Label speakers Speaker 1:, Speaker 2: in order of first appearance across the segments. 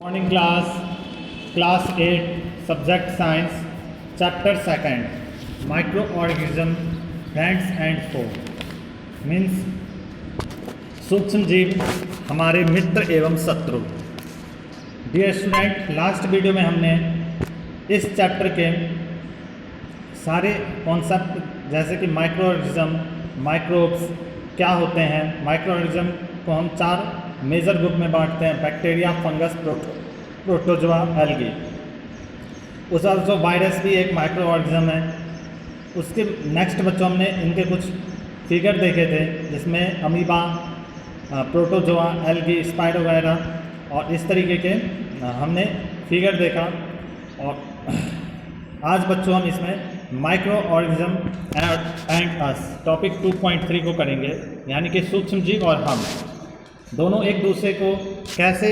Speaker 1: Morning class 8 subject science chapter second microorganism friends and फो means सूक्ष्म जीव हमारे मित्र एवं शत्रु। डियर स्टूडेंट, लास्ट वीडियो में हमने इस चैप्टर के सारे कॉन्सेप्ट जैसे कि माइक्रो ऑर्गेनिज्म, माइक्रोब्स क्या होते हैं, माइक्रो ऑर्गेनिज्म को हम 4 मेजर ग्रुप में बांटते हैं: बैक्टीरिया, फंगस, प्रोटोजोआ, एल्गी। उस जो वायरस भी एक माइक्रो ऑर्गेनिज्म है। उसके नेक्स्ट बच्चों हमने इनके कुछ फिगर देखे थे जिसमें अमीबा, प्रोटोजोआ, एल्गी, स्पाइडर वगैरह और इस तरीके के हमने फिगर देखा। और आज बच्चों हम इसमें micro organism and us topic 2.3 को करेंगे, यानी कि सूक्ष्म जीव और हम दोनों एक दूसरे को कैसे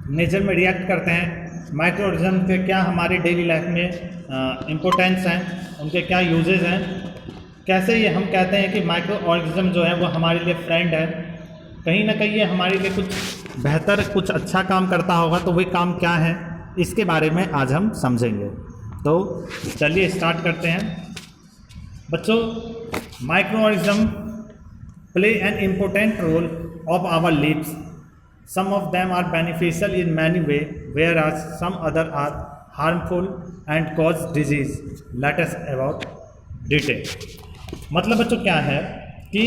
Speaker 1: नेचर में रिएक्ट करते हैं, माइक्रो ऑर्गेनिज्म के क्या हमारी डेली लाइफ में इम्पोर्टेंस हैं, उनके क्या यूजेस हैं, कैसे ये हम कहते हैं कि माइक्रो ऑर्गेनिज्म जो है वो हमारे लिए फ्रेंड है। कहीं ना कहीं ये हमारे लिए कुछ बेहतर, कुछ अच्छा काम करता होगा, तो वही काम क्या है इसके बारे में आज हम समझेंगे। तो चलिए स्टार्ट करते हैं। बच्चों, microorganism play an important role of our lives. Some of them are beneficial in many ways, whereas some other are harmful and cause disease. Let us about detail. मतलब बच्चों क्या है कि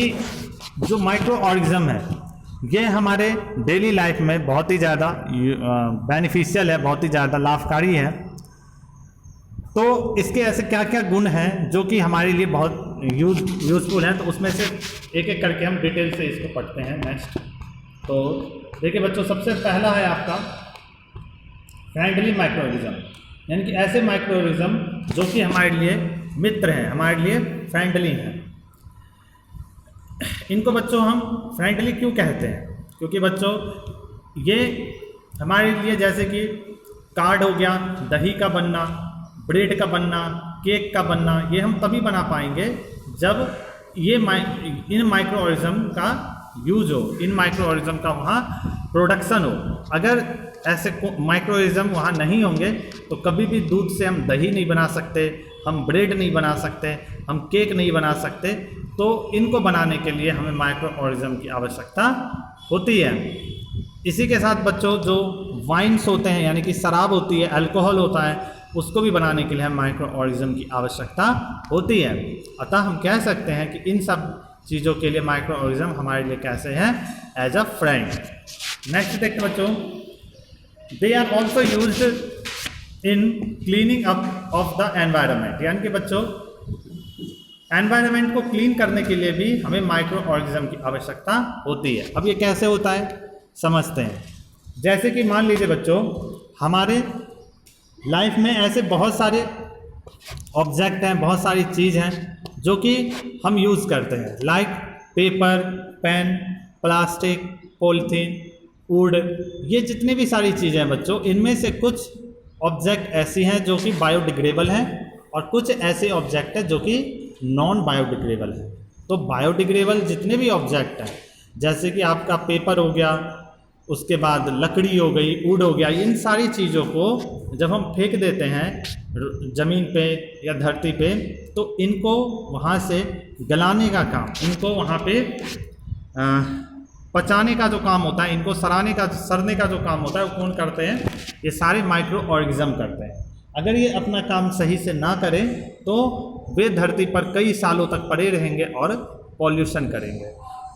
Speaker 1: जो माइक्रो ऑर्गेनिज्म है ये हमारे daily life में बहुत ही ज़्यादा बेनिफिशियल है, बहुत ही ज़्यादा लाभकारी है। तो इसके ऐसे क्या क्या गुण हैं जो कि हमारे लिए बहुत यूज़फुल हैं, तो उसमें से एक एक करके हम डिटेल से इसको पढ़ते हैं। नेक्स्ट तो देखिए बच्चों, सबसे पहला है आपका फ्रेंडली माइक्रो ऑर्गेनिज्म, यानी कि ऐसे माइक्रो ऑर्गेनिज्म जो कि हमारे लिए मित्र हैं, हमारे लिए फ्रेंडली हैं। इनको बच्चों हम फ्रेंडली क्यों कहते हैं? क्योंकि बच्चों ये हमारे लिए जैसे कि कार्ड हो गया, दही का बनना, ब्रेड का बनना, केक का बनना, ये हम तभी बना पाएंगे जब ये इन माइक्रो ऑर्गेनिज्म का यूज हो, इन माइक्रो ऑर्गेनिज्म का वहाँ प्रोडक्शन हो। अगर ऐसे माइक्रो ऑर्गेनिज्म वहाँ नहीं होंगे तो कभी भी दूध से हम दही नहीं बना सकते, हम ब्रेड नहीं बना सकते, हम केक नहीं बना सकते। तो इनको बनाने के लिए हमें माइक्रो ऑर्गेनिज्म की आवश्यकता होती है। इसी के साथ बच्चों जो वाइन्स होते हैं, यानी कि शराब होती है, अल्कोहल होता है, उसको भी बनाने के लिए हम माइक्रो ऑर्गेनिज्म की आवश्यकता होती है। अतः हम कह सकते हैं कि इन सब चीज़ों के लिए माइक्रो ऑर्गेनिज्म हमारे लिए कैसे हैं? As a friend. नेक्स्ट देखते बच्चों, they are also used in cleaning up of the environment, यानी कि बच्चों एनवायरनमेंट को क्लीन करने के लिए भी हमें माइक्रो ऑर्गेनिज्म की आवश्यकता होती है। अब ये कैसे होता है समझते हैं। जैसे कि मान लीजिए बच्चों, हमारे लाइफ में ऐसे बहुत सारे ऑब्जेक्ट हैं, बहुत सारी चीज़ हैं जो कि हम यूज़ करते हैं, like paper, pen, plastic, polythene, wood, ये जितनी भी सारी चीज़ें हैं बच्चों, इनमें से कुछ ऑब्जेक्ट ऐसी हैं जो कि बायोडिग्रेडेबल हैं और कुछ ऐसे ऑब्जेक्ट हैं जो कि नॉन बायोडिग्रेडेबल हैं। तो बायोडिग्रेडेबल जितने भी ऑब्जेक्ट हैं, जैसे कि आपका पेपर हो गया, उसके बाद लकड़ी हो गई, वुड हो गया, इन सारी चीज़ों को जब हम फेंक देते हैं ज़मीन पे या धरती पे, तो इनको वहाँ से गलाने का काम, इनको वहाँ पे पचाने का जो काम होता है, इनको सड़ने का जो काम होता है, वो कौन करते हैं? ये सारे माइक्रो ऑर्गेनिज्म करते हैं। अगर ये अपना काम सही से ना करें तो वे धरती पर कई सालों तक पड़े रहेंगे और पॉल्यूशन करेंगे।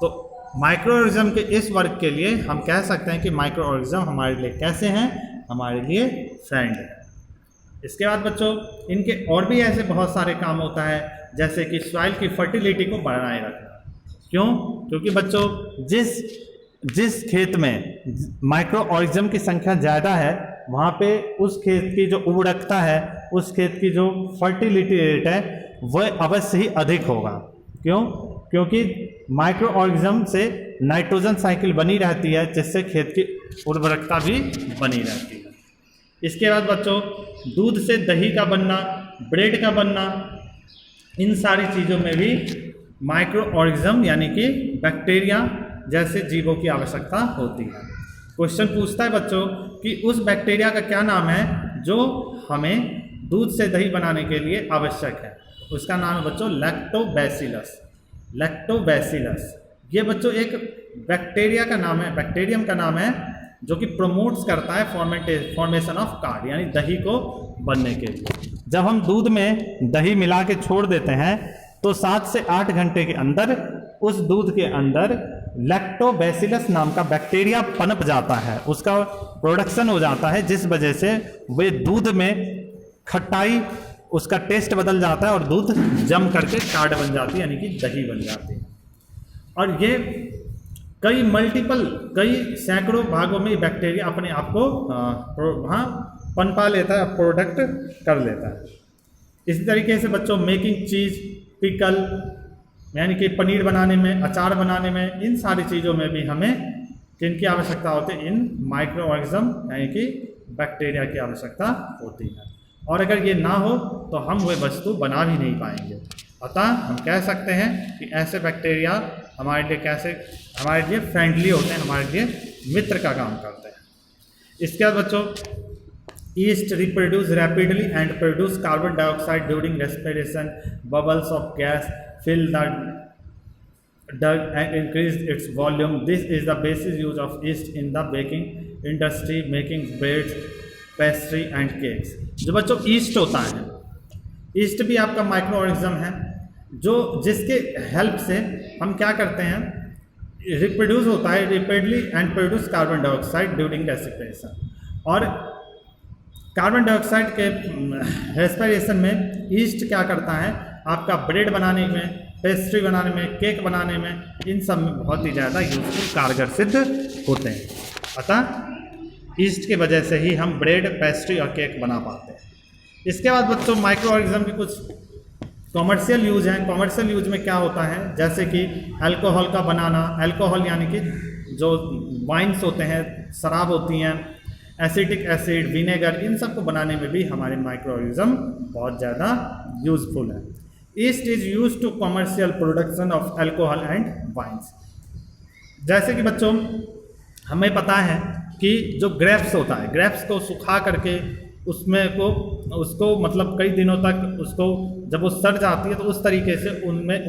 Speaker 1: तो माइक्रो ऑर्गेनिज्म के इस वर्क के लिए हम कह सकते हैं कि माइक्रो ऑर्गेनिज्म हमारे लिए कैसे हैं? हमारे लिए फ्रेंड है। इसके बाद बच्चों, इनके और भी ऐसे बहुत सारे काम होता है, जैसे कि सॉइल की फर्टिलिटी को बनाए रखना। क्यों? क्योंकि बच्चों जिस खेत में माइक्रो ऑर्गेनिज्म की संख्या ज़्यादा है, वहाँ पे उस खेत की जो उर्वरकता है, उस खेत की जो फर्टिलिटी रेट है, वह अवश्य ही अधिक होगा। क्यों? क्योंकि माइक्रो ऑर्गेनिज्म से नाइट्रोजन साइकिल बनी रहती है, जिससे खेत की उर्वरकता भी बनी रहती है। इसके बाद बच्चों, दूध से दही का बनना, ब्रेड का बनना, इन सारी चीज़ों में भी माइक्रो ऑर्गेनिज्म यानी कि बैक्टीरिया जैसे जीवों की आवश्यकता होती है। क्वेश्चन पूछता है बच्चों कि उस बैक्टीरिया का क्या नाम है जो हमें दूध से दही बनाने के लिए आवश्यक है। उसका नाम है बच्चों लैक्टोबैसिलस। लैक्टोबैसिलस ये बच्चों एक बैक्टीरिया का नाम है, बैक्टीरियम का नाम है, जो कि प्रोमोट्स करता है फॉर्मेशन ऑफ कार्ड, यानी दही को बनने के लिए। जब हम दूध में दही मिला के छोड़ देते हैं तो 7 से 8 घंटे के अंदर उस दूध के अंदर लैक्टोबैसिलस नाम का बैक्टीरिया पनप जाता है, उसका प्रोडक्शन हो जाता है, जिस वजह से वे दूध में खट्टाई, उसका टेस्ट बदल जाता है और दूध जम करके कार्ड बन जाती है, यानी कि दही बन जाती है। और ये कई सैकड़ों भागों में बैक्टीरिया अपने आप को वहाँ पनपा लेता है, प्रोडक्ट कर लेता है। इसी तरीके से बच्चों मेकिंग चीज़, पिकल, यानी कि पनीर बनाने में, अचार बनाने में, इन सारी चीज़ों में भी हमें किनकी आवश्यकता होती है? इन माइक्रो ऑर्गेनिज्म यानी कि बैक्टीरिया की आवश्यकता होती है। और अगर ये ना हो तो हम वह वस्तु बना भी नहीं पाएंगे। अतः हम कह सकते हैं कि ऐसे बैक्टीरिया हमारे लिए फ्रेंडली होते हैं, हमारे लिए मित्र का काम करते हैं। इसके बाद बच्चों, east reproduce rapidly and produce carbon dioxide during respiration, bubbles of gas fill the duct and increase its volume. This is the basic use of yeast in the baking industry, making breads, pastry and cakes. जो बच्चों east होता है, east भी आपका micro organism है, जो जिसके help से हम क्या करते हैं, रिप्रोड्यूस होता है rapidly and produce carbon dioxide during respiration. और कार्बन डाइऑक्साइड के रेस्पिरेशन में ईस्ट क्या करता है, आपका ब्रेड बनाने में, पेस्ट्री बनाने में, केक बनाने में, इन सब में बहुत ही ज़्यादा यूजफुल, कारगर सिद्ध होते हैं। अतः ईस्ट की वजह से ही हम ब्रेड, पेस्ट्री और केक बना पाते हैं। इसके बाद बच्चों माइक्रो ऑर्गेनिज्म के कुछ कॉमर्शियल यूज हैं। कॉमर्शियल यूज में क्या होता है, जैसे कि अल्कोहल का बनाना, अल्कोहल यानी कि जो वाइन्स होते हैं, शराब होती हैं, एसिटिक एसिड, विनेगर, इन सब को बनाने में भी हमारे माइक्रो ऑर्गेनिज्म बहुत ज़्यादा यूजफुल है। Yeast is use to commercial production of alcohol and wines. जैसे कि बच्चों हमें पता है कि जो ग्रेप्स होता है, ग्रेप्स को सुखा करके उसको मतलब कई दिनों तक उसको जब वो सड़ जाती है तो उस तरीके से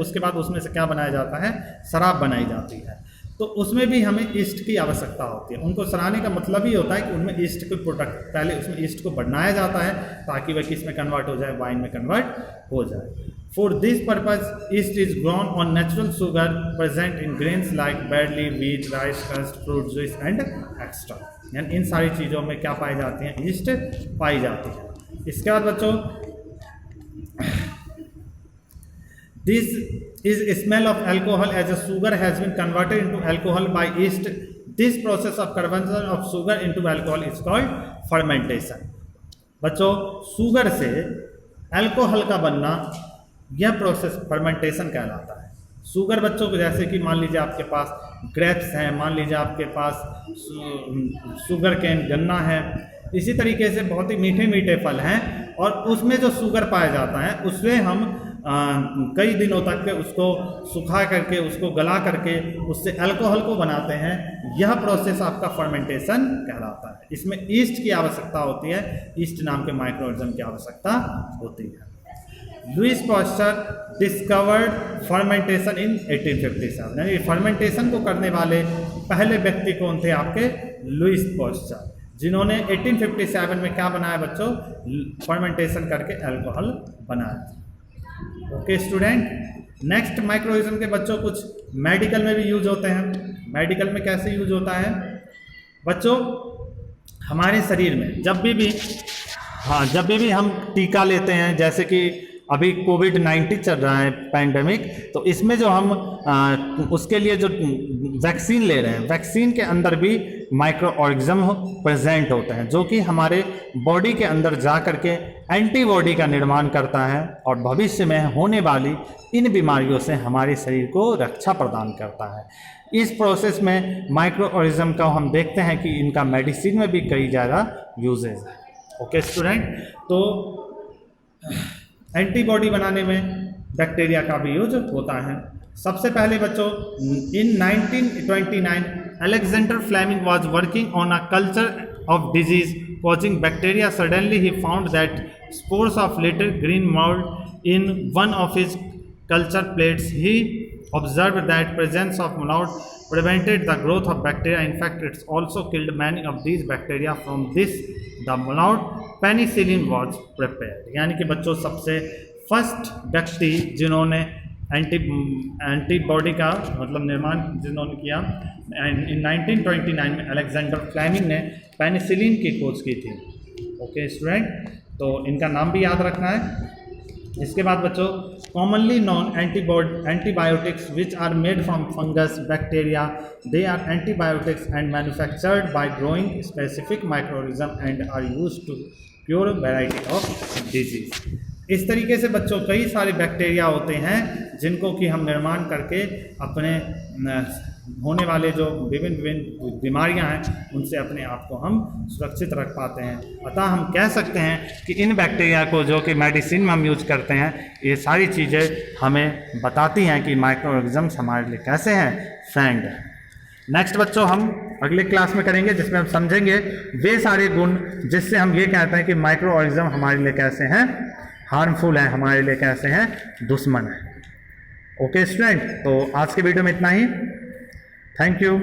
Speaker 1: उसके बाद उसमें से क्या बनाया जाता है, शराब बनाई जाती है। तो उसमें भी हमें ईस्ट की आवश्यकता होती है। उनको सराहने का मतलब ही होता है कि उनमें ईस्ट को प्रोडक्ट, पहले उसमें ईस्ट को बनाया जाता है ताकि वह किस में कन्वर्ट हो जाए, वाइन में कन्वर्ट हो जाए। For this purpose yeast is grown on natural sugar present in grains like barley, wheat, rice, कस्ट, फ्रूट जूस एंड एक्स्ट्रा। यानी इन सारी चीज़ों में क्या पाई जाती हैं, ईस्ट पाई जाती है। इसके बाद बच्चों, this is a smell of alcohol as a sugar has been converted into alcohol by yeast. This process of conversion of sugar into alcohol is called fermentation. बच्चों शुगर से अल्कोहल का बनना, यह प्रोसेस फर्मेंटेशन कहलाता है। Sugar बच्चों को, जैसे कि मान लीजिए आपके पास ग्रेप्स हैं, मान लीजिए आपके पास शुगर कैन, गन्ना है, इसी तरीके से बहुत ही मीठे मीठे फल हैं और उसमें जो शुगर पाया जाता है उसमें हम कई दिनों तक उसको सुखा करके, उसको गला करके उससे अल्कोहल को बनाते हैं। यह प्रोसेस आपका फर्मेंटेशन कहलाता है। इसमें ईस्ट की आवश्यकता होती है, ईस्ट नाम के माइक्रो ऑर्गेनिज्म की आवश्यकता होती है। लुईस पास्चर डिस्कवर्ड फर्मेंटेशन इन 1857। यानी फर्मेंटेशन को करने वाले पहले व्यक्ति कौन थे, आपके लुईस पास्चर, जिन्होंने 1857 में क्या बनाया बच्चों, फर्मेंटेशन करके अल्कोहल बनाया। ओके स्टूडेंट, नेक्स्ट माइक्रोऑर्गेनिज्म के बच्चों कुछ मेडिकल में भी यूज होते हैं। मेडिकल में कैसे यूज होता है बच्चों, हमारे शरीर में जब भी हम टीका लेते हैं, जैसे कि अभी कोविड-19 चल रहा है पैंडेमिक, तो इसमें जो हम उसके लिए जो वैक्सीन ले रहे हैं, वैक्सीन के अंदर भी माइक्रो ऑर्गेनिज्म प्रेजेंट होते हैं, जो कि हमारे बॉडी के अंदर जा कर के एंटीबॉडी का निर्माण करता है और भविष्य में होने वाली इन बीमारियों से हमारे शरीर को रक्षा प्रदान करता है। इस प्रोसेस में माइक्रो ऑर्गेनिज्म का हम देखते हैं कि इनका मेडिसिन में भी कई ज़्यादा यूजेज है। ओके स्टूडेंट, तो एंटीबॉडी बनाने में बैक्टीरिया का भी यूज होता है। सबसे पहले बच्चों in 1929 Alexander Fleming was working on a culture of disease causing bacteria. Suddenly he found that spores of little green mold in one of his culture plates. He observed that presence of mold prevented the growth of bacteria. In fact, it's also killed many of these bacteria. From this the mold penicillin was prepared. यानी कि बच्चों सबसे first व्यक्ति जिन्होंने antibody का मतलब निर्माण जिन्होंने किया इन 1929 में अलेक्जेंडर फ्लेमिंग ने पेनिसिलिन की खोज की थी। ओके स्टूडेंट, तो इनका नाम भी याद रखना है। इसके बाद बच्चों commonly known antibiotics which are made from fungus bacteria, they are antibiotics and manufactured by growing specific microorganism and are used to cure variety of disease. इस तरीके से बच्चों कई सारे बैक्टीरिया होते हैं जिनको कि हम निर्माण करके अपने होने वाले जो विभिन्न बीमारियां हैं उनसे अपने आप को हम सुरक्षित रख पाते हैं। अतः हम कह सकते हैं कि इन बैक्टीरिया को जो कि मेडिसिन में हम यूज करते हैं, ये सारी चीज़ें हमें बताती हैं कि माइक्रो ऑर्गेनिजम्स हमारे लिए कैसे हैं फ्रेंड। नेक्स्ट बच्चों हम अगले क्लास में करेंगे जिसमें हम समझेंगे वे सारे गुण जिससे हम ये कहते हैं कि माइक्रो ऑर्गेनिज्म हमारे लिए कैसे हैं, हार्मफुल है, हमारे लिए कैसे हैं, दुश्मन है। ओके स्टूडेंट, तो आज के वीडियो में इतना ही। Thank you.